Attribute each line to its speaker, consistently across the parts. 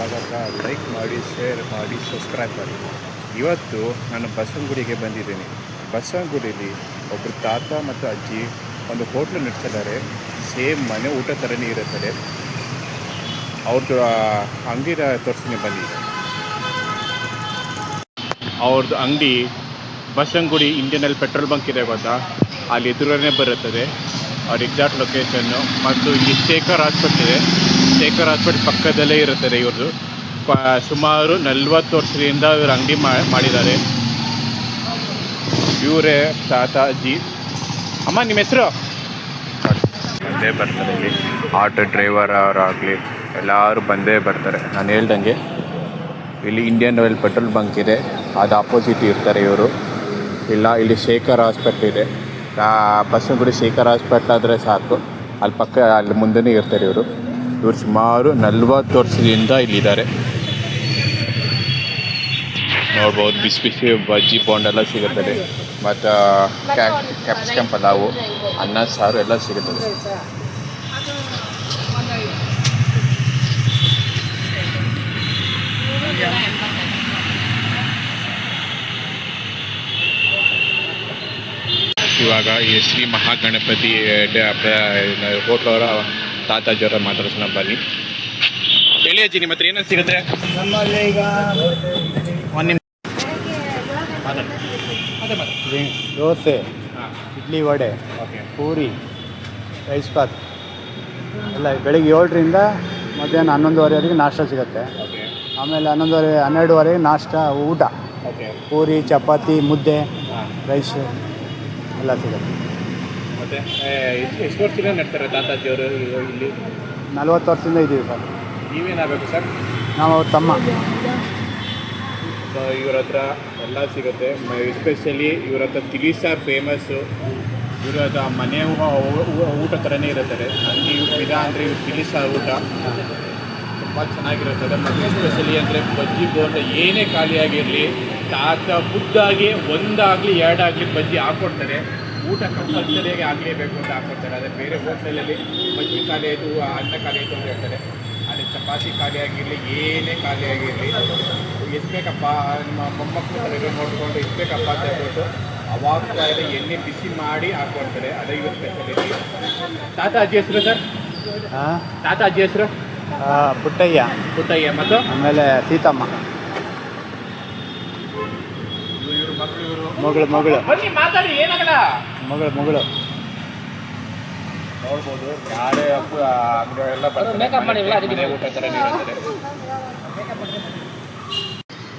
Speaker 1: ಸ್ವಾಗತ. ಲೈಕ್ ಮಾಡಿ, ಶೇರ್ ಮಾಡಿ, ಸಬ್ಸ್ಕ್ರೈಬ್ ಮಾಡಿ. ಇವತ್ತು ನಾನು ಬಸವನಗುಡಿಗೆ ಬಂದಿದ್ದೀನಿ. ಬಸವನಗುಡಿಯಲ್ಲಿ ಒಬ್ಬರು ತಾತ ಮತ್ತು ಅಜ್ಜಿ ಒಂದು ಹೋಟ್ಲು ನಡೆಸಿದ್ದಾರೆ. ಸೇಮ್ ಮನೆ ಊಟ ಥರನೇ ಇರುತ್ತದೆ. ಅವ್ರದ್ದು ಅಂಗಡಿನ ತೋರಿಸ್ತೀನಿ ಬನ್ನಿ. ಅವ್ರದ್ದು ಅಂಗಡಿ Basavanagudi Indian oil petrol bunk ಇದೆ ಗೊತ್ತಾ, ಅಲ್ಲಿ ಎದುರೇ ಬರುತ್ತದೆ ಅವ್ರ ಎಕ್ಸಾಕ್ಟ್ ಲೊಕೇಶನ್ನು. ಮತ್ತು ಇಲ್ಲಿ ಶೇಖರ್ ಹಾಸ್ಪಿಟ್ಲ್ ಇದೆ. ಶೇಖರ್ ಹಾಸ್ಪಿಟ್ಲ್ ಪಕ್ಕದಲ್ಲೇ ಇರುತ್ತದೆ. ಇವ್ರದ್ದು ಸುಮಾರು 40 ವರ್ಷದಿಂದ ಇವರು ಅಂಗಡಿ ಮಾಡಿದ್ದಾರೆ. ಇವರೇ ತಾತ ಅಜ್ಜಿ. ಅಮ್ಮ, ನಿಮ್ಮ ಹೆಸರು? ಬಂದೇ ಬರ್ತಾರೆ. ಇಲ್ಲಿ ಆಟೋ ಡ್ರೈವರ್ ಅವರಾಗಲಿ ಎಲ್ಲರೂ ಬಂದೇ ಬರ್ತಾರೆ. ನಾನು ಹೇಳ್ದಂಗೆ ಇಲ್ಲಿ ಇಂಡಿಯನ್ ಆಯಿಲ್ ಪೆಟ್ರೋಲ್ ಬಂಕ್ ಇದೆ, ಅದು ಆಪೋಸಿಟ್ ಇರ್ತಾರೆ ಇವರು. ಇಲ್ಲ, ಇಲ್ಲಿ ಶೇಖರ್ ಹಾಸ್ಪಿಟ್ಲ್ ಇದೆ. ಬಸವನಗುಡಿ ಶೇಖರ್ ಹಾಸ್ಪಿಟ್ಲ್ ಆದರೆ ಸಾಕು, ಅಲ್ಲಿ ಪಕ್ಕ ಅಲ್ಲಿ ಮುಂದೆನೇ ಇರ್ತಾರೆ ಇವರು. ಇವರು ಸುಮಾರು 40 ವರ್ಷದಿಂದ ಇಲ್ಲಿದ್ದಾರೆ. ನೋಡ್ಬೋದು, ಬಿಸಿ ಬಿಸಿ ಬಜ್ಜಿ ಬೋಂಡೆಲ್ಲ ಸಿಗುತ್ತದೆ. ಮತ್ತು ಕ್ಯಾಪ್ಸಿಕಮ್ ಪಲಾವು, ಅನ್ನ ಸಾರು ಎಲ್ಲ ಸಿಗುತ್ತದೆ. ಇವಾಗ ಈ ಶ್ರೀ ಮಹಾಗಣಪತಿ ಹೋಟ್ಲವರ ತಾತಾಜಿಯವರ ಮಾತಾಡ್ಸೋಣ ಬನ್ನಿ. ಹೇಳಿ ಅಜ್ಜಿ, ನಿಮ್ಮ ಹತ್ರ ಏನೇನು ಸಿಗುತ್ತೆ?
Speaker 2: ನಮ್ಮಲ್ಲಿ ಈಗ
Speaker 1: ಒಂದು
Speaker 2: ದೋಸೆ, ಇಡ್ಲಿ, ವಡೆ,
Speaker 1: ಓಕೆ,
Speaker 2: ಪೂರಿ, ರೈಸ್ ಬಾತ್ ಎಲ್ಲ ಬೆಳಿಗ್ಗೆ 7ರಿಂದ ಮಧ್ಯಾಹ್ನ 11:30ವರೆಗೆ ನಾಷ್ಟ ಸಿಗುತ್ತೆ.
Speaker 1: ಓಕೆ,
Speaker 2: ಆಮೇಲೆ 11:30 12:30 ನಾಷ್ಟ ಊಟ,
Speaker 1: ಓಕೆ,
Speaker 2: ಪೂರಿ, ಚಪಾತಿ, ಮುದ್ದೆ,
Speaker 1: ಹಾಂ,
Speaker 2: ರೈಸು ಎಲ್ಲ ಸಿಗುತ್ತೆ.
Speaker 1: ಮತ್ತು ಎಷ್ಟು ವರ್ಷದಿಂದ ನಡ್ತಾರೆ ತಾತಾಜಿಯವರು ಇಲ್ಲಿ?
Speaker 2: 40 ವರ್ಷದಿಂದ ಇದ್ದೀವಿ ಸರ್.
Speaker 1: ನೀವೇನಾಗಬೇಕು ಸರ್?
Speaker 2: ನಾವು ಅವ್ರ ತಮ್ಮ.
Speaker 1: ಇವ್ರ ಹತ್ರ ಎಲ್ಲ ಸಿಗುತ್ತೆ. ಎಸ್ಪೆಷಲಿ ಇವ್ರ ಹತ್ರ ತಿಳಿಸಾರು ಫೇಮಸ್ಸು. ಇವ್ರ ಹತ್ರ ಮನೆ ಊಟ ಥರನೇ ಇರುತ್ತದೆ. ಅಲ್ಲಿ ವಿಧ ಅಂದರೆ ಇವ್ರು ತಿಳಿಸಾರು ಊಟ ತುಂಬ ಚೆನ್ನಾಗಿರುತ್ತದೆ. ಮತ್ತು ಎಸ್ಪೆಷಲಿ ಅಂದರೆ ಬಜ್ಜಿ ಬೋಂಡ ಏನೇ ಖಾಲಿಯಾಗಿರಲಿ, ತಾತ ಖುದ್ದಾಗಿ ಒಂದಾಗಲಿ ಎರಡಾಗಲಿ ಬಜ್ಜಿ ಹಾಕ್ಕೊಡ್ತಾರೆ. ಊಟ ಕಂಪಲ್ಸರಿಯಾಗಿ ಆಗಲೇಬೇಕು ಅಂತ ಹಾಕ್ಕೊಡ್ತಾರೆ. ಅದೇ ಬೇರೆ ಹೋಟ್ಲಲ್ಲಿ ಬಜ್ಜಿ ಖಾಲಿ ಆಯಿತು, ಅನ್ನ ಖಾಲಿ ಆಯಿತು ಅಂತ ಹೇಳ್ತಾರೆ. ಅಲ್ಲಿ ಚಪಾತಿ ಖಾಲಿ ಆಗಿರಲಿ, ಏನೇ ಖಾಲಿ ಆಗಿರಲಿ, ಎಷ್ಟು ಬೇಕಪ್ಪ ನಿಮ್ಮ ಮೊಮ್ಮಕ್ಕಳು ಥರ ನೋಡಿಕೊಂಡು ಎಷ್ಟು ಬೇಕಪ್ಪ ಅಂತ ಹೇಳ್ಬಿಟ್ಟು ಅವಾಗ ಎಣ್ಣೆ ಬಿಸಿ ಮಾಡಿ ಹಾಕ್ಕೊಡ್ತಾರೆ. ಅದೇ ಇವ್ರ ಸ್ಪೆಷಲಿಟಿ. ತಾತ ಅಜ್ಜಿ ಹೆಸರು ಸರ್?
Speaker 2: ಹಾಂ,
Speaker 1: ತಾತ ಅಜ್ಜಿ ಹೆಸರು?
Speaker 2: ಪುಟ್ಟಯ್ಯ.
Speaker 1: ಪುಟ್ಟಯ್ಯ. ಮತ್ತು
Speaker 2: ಆಮೇಲೆ ಸೀತಮ್ಮ,
Speaker 1: ಇವರು ಮಕ್ಕಳು, ಇವರು
Speaker 2: ಮಗಳು
Speaker 1: ಬನ್ನಿ ಮಾತಾಡಿ, ಏನಾಗಲ್ಲ.
Speaker 2: ಮಗಳು
Speaker 1: ನೋಡ್ಬೋದು, ಯಾರೇ ಅಂಗಡಿಯೆಲ್ಲ ಬರ್ತಾರೆ. ಊಟ ಥರ ಇರುತ್ತದೆ.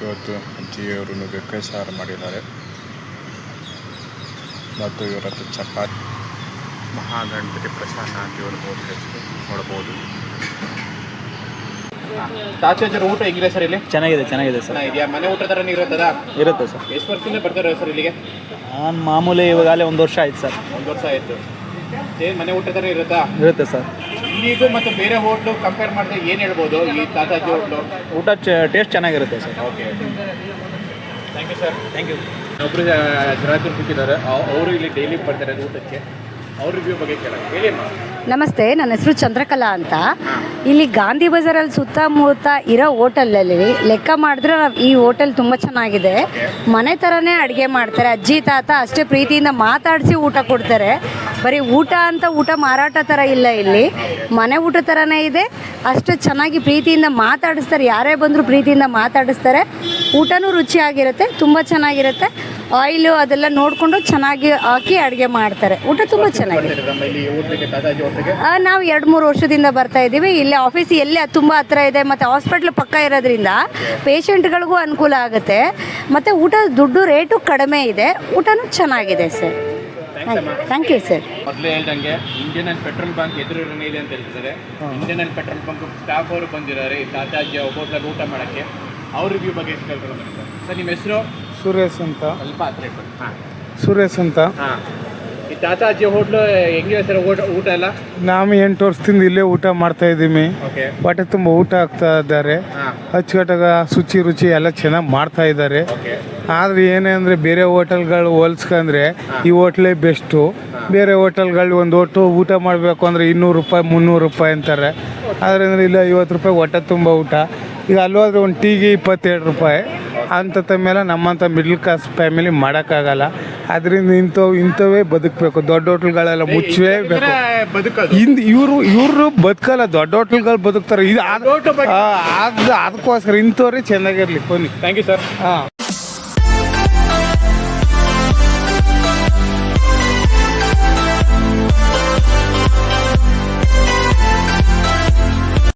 Speaker 1: ಇವತ್ತು ಅಜ್ಜಿಯವರು ನುಗ್ಗೆಕಾಯಿ ಸಾರು ಮಾಡಿದ್ದಾರೆ. ಮತ್ತು ಇವರ ಹತ್ರ ಚಪಾತಿ. ಮಹಾಗಣಪತಿ ಪ್ರಸನ್ನ ಅಂತ ಇವರು ಹೆಸರು ನೋಡ್ಬೋದು. ತಾತಾಜಿಯವ್ರ ಊಟ ಹೆಂಗಿದೆ ಸರ್ ಇಲ್ಲಿ?
Speaker 2: ಚೆನ್ನಾಗಿದೆ ಸರ್.
Speaker 1: ಇದೆಯಾ? ಮನೆ ಊಟ ಥರನೇ ಇರುತ್ತದಾ?
Speaker 2: ಇರುತ್ತೆ ಸರ್.
Speaker 1: ಎಷ್ಟು ವರ್ಷದಿಂದ ಬರ್ತಾರೆ ಸರ್ ಇಲ್ಲಿಗೆ?
Speaker 2: ನಾನು ಮಾಮೂಲಿ ಇವಾಗಲೇ 1 ವರ್ಷ ಆಯ್ತು ಸರ್.
Speaker 1: 1 ವರ್ಷ ಆಯಿತು. ಏನು ಮನೆ ಊಟ ಥರ ಇರುತ್ತಾ?
Speaker 2: ಇರುತ್ತೆ ಸರ್.
Speaker 1: ಇಲ್ಲಿಗೂ ಮತ್ತು ಬೇರೆ ಹೋಟ್ಲು ಕಂಪೇರ್ ಮಾಡಿದ್ರೆ ಏನು ಹೇಳ್ಬೋದು ಈ ತಾತಾಜಿ ಹೋಟ್ಲು?
Speaker 2: ಊಟ ಟೇಸ್ಟ್ ಚೆನ್ನಾಗಿರುತ್ತೆ sir.
Speaker 1: Okay, thank you sir.
Speaker 2: Thank you.
Speaker 1: ಒಬ್ಬರು ಗ್ರಾಹಕರು ಸಿಕ್ಕಿದ್ದಾರೆ, ಅವರು ಇಲ್ಲಿ ಡೈಲಿ ಬರ್ತಾರೆ ಊಟಕ್ಕೆ. ಅವ್ರ ರಿವ್ಯೂ ಬಗ್ಗೆ ಕೇಳೋಣ. ಹೇಳಿ ಅಮ್ಮ.
Speaker 3: ನಮಸ್ತೆ, ನನ್ನ ಹೆಸರು ಚಂದ್ರಕಲಾ ಅಂತ. ಇಲ್ಲಿ ಗಾಂಧಿ ಬಜಾರಲ್ಲಿ ಸುತ್ತಮುತ್ತ ಇರೋ ಹೋಟೆಲಲ್ಲಿ ಲೆಕ್ಕ ಮಾಡಿದ್ರೆ ಈ ಹೋಟೆಲ್ ತುಂಬ ಚೆನ್ನಾಗಿದೆ. ಮನೆ ಥರನೇ ಅಡುಗೆ ಮಾಡ್ತಾರೆ. ಅಜ್ಜಿ ತಾತ ಅಷ್ಟೇ ಪ್ರೀತಿಯಿಂದ ಮಾತಾಡಿಸಿ ಊಟ ಕೊಡ್ತಾರೆ. ಬರೀ ಊಟ ಅಂತ ಊಟ ಮಾರಾಟ ಥರ ಇಲ್ಲ, ಇಲ್ಲಿ ಮನೆ ಊಟ ಥರನೇ ಇದೆ. ಅಷ್ಟು ಚೆನ್ನಾಗಿ ಪ್ರೀತಿಯಿಂದ ಮಾತಾಡಿಸ್ತಾರೆ. ಯಾರೇ ಬಂದರೂ ಪ್ರೀತಿಯಿಂದ ಮಾತಾಡಿಸ್ತಾರೆ. ಊಟನೂ ರುಚಿಯಾಗಿರುತ್ತೆ, ತುಂಬ ಚೆನ್ನಾಗಿರುತ್ತೆ. ಆಯಿಲು ಅದೆಲ್ಲ ನೋಡಿಕೊಂಡು ಚೆನ್ನಾಗಿ ಹಾಕಿ ಅಡುಗೆ ಮಾಡ್ತಾರೆ. ಊಟ ತುಂಬ ಚೆನ್ನಾಗಿದೆ. ನಾವು 2-3 ವರ್ಷದಿಂದ ಬರ್ತಾ ಇದ್ದೀವಿ. ಇಲ್ಲಿ ಆಫೀಸ್ ಎಲ್ಲೇ ತುಂಬ ಹತ್ರ ಇದೆ, ಮತ್ತು ಹಾಸ್ಪಿಟ್ಲ್ ಪಕ್ಕ ಇರೋದ್ರಿಂದ ಪೇಷಂಟ್ಗಳಿಗೂ ಅನುಕೂಲ ಆಗುತ್ತೆ. ಮತ್ತು ಊಟ ದುಡ್ಡು ರೇಟು ಕಡಿಮೆ ಇದೆ. ಊಟನೂ ಚೆನ್ನಾಗಿದೆ ಸರ್. Thank you sir.
Speaker 1: ಮೊದಲೇ ಹೇಳ್ದಂಗೆ ಇಂಡಿಯನ್ ಆಯಿಲ್ ಪೆಟ್ರೋಲ್ ಬಂಕ್ ಎದುರು ಇದೆ ಅಂತ ಹೇಳ್ತಿದ್ದಾರೆ. Indian oil petrol bunk staff ಅವರು ಬಂದಿದ್ದಾರೆ ಈ ತಾತಾಜಿ ಹೋಟ್ಲಲ್ಲಿ ಊಟ ಮಾಡೋಕ್ಕೆ. ಅವ್ರ ರಿವ್ಯೂ ಬಗ್ಗೆ ಕೇಳ್ಕೊಂಡು ಬಂದಿದ್ದಾರೆ. ಸರ್, ನಿಮ್ಮ ಹೆಸರು?
Speaker 2: ಸುರೇಶ್ ಅಂತ.
Speaker 1: ಸ್ವಲ್ಪ ಹತ್ರ ಇಟ್ಟು. ಹಾಂ,
Speaker 2: ಸುರೇಶ್ ಅಂತ.
Speaker 1: ಹಾಂ. ಈ ತಾತಾಜಿ ಹೋಟ್ಲು ಹೆಂಗಿದೆ ಸರ್ ಊಟ ಎಲ್ಲ?
Speaker 2: ನಾವು 8 ವರ್ಷದಿಂದ ಇಲ್ಲೇ ಊಟ ಮಾಡ್ತಾ ಇದ್ದೀವಿ.
Speaker 1: ಓಕೆ,
Speaker 2: ಹೊಟ್ಟೆ ತುಂಬ ಊಟ ಆಗ್ತಾ ಇದ್ದಾರೆ.
Speaker 1: ಹಾಂ,
Speaker 2: ಅಚ್ಚುಕಟ್ಟಾಗ ಶುಚಿ ರುಚಿ ಎಲ್ಲ ಚೆನ್ನಾಗಿ ಮಾಡ್ತಾ ಇದ್ದಾರೆ.
Speaker 1: ಓಕೆ.
Speaker 2: ಆದರೆ ಏನೆಂದರೆ ಬೇರೆ ಹೋಟೆಲ್ಗಳು ಹೋಲಿಸ್ಕೊಂಡ್ರೆ ಈ ಹೋಟ್ಲೇ ಬೆಸ್ಟು. ಬೇರೆ ಹೋಟೆಲ್ಗಳು ಒಂದು ಊಟ ಮಾಡಬೇಕು ಅಂದರೆ 200 ರೂಪಾಯಿ 300 ರೂಪಾಯಿ ಅಂತಾರೆ. ಆದರೆ ಇಲ್ಲ 50 ರೂಪಾಯಿ ಹೊಟ್ಟೆ ತುಂಬ ಊಟ.
Speaker 4: ಈಗ ಅಲ್ಲಿ ಹೋದ್ರೆ ಒಂದು ಟೀಗೆ 27 ರೂಪಾಯಿ ಅಂಥ ಮೇಲೆ ನಮ್ಮಂಥ ಮಿಡ್ಲ್ ಕ್ಲಾಸ್ ಫ್ಯಾಮಿಲಿ ಮಾಡೋಕ್ಕಾಗಲ್ಲ. ಅದರಿಂದ ಇಂಥವೇ ಬದುಕಬೇಕು. ದೊಡ್ಡ ಹೋಟ್ಲ್ಗಳೆಲ್ಲ ಮುಚ್ಚವೇ ಬೇಕು.
Speaker 1: ಬದುಕೋದು
Speaker 4: ಇವರು ಬದುಕಲ್ಲ, ದೊಡ್ಡ ಹೋಟ್ಲ್ಗಳು ಬದುಕ್ತಾರೆ. ಇದು ಅದಕ್ಕೋಸ್ಕರ ಇಂಥವ್ರೇ ಚೆನ್ನಾಗಿರ್ಲಿ ಬನ್ನಿ.
Speaker 1: Thank you sir.
Speaker 4: ಹಾಂ.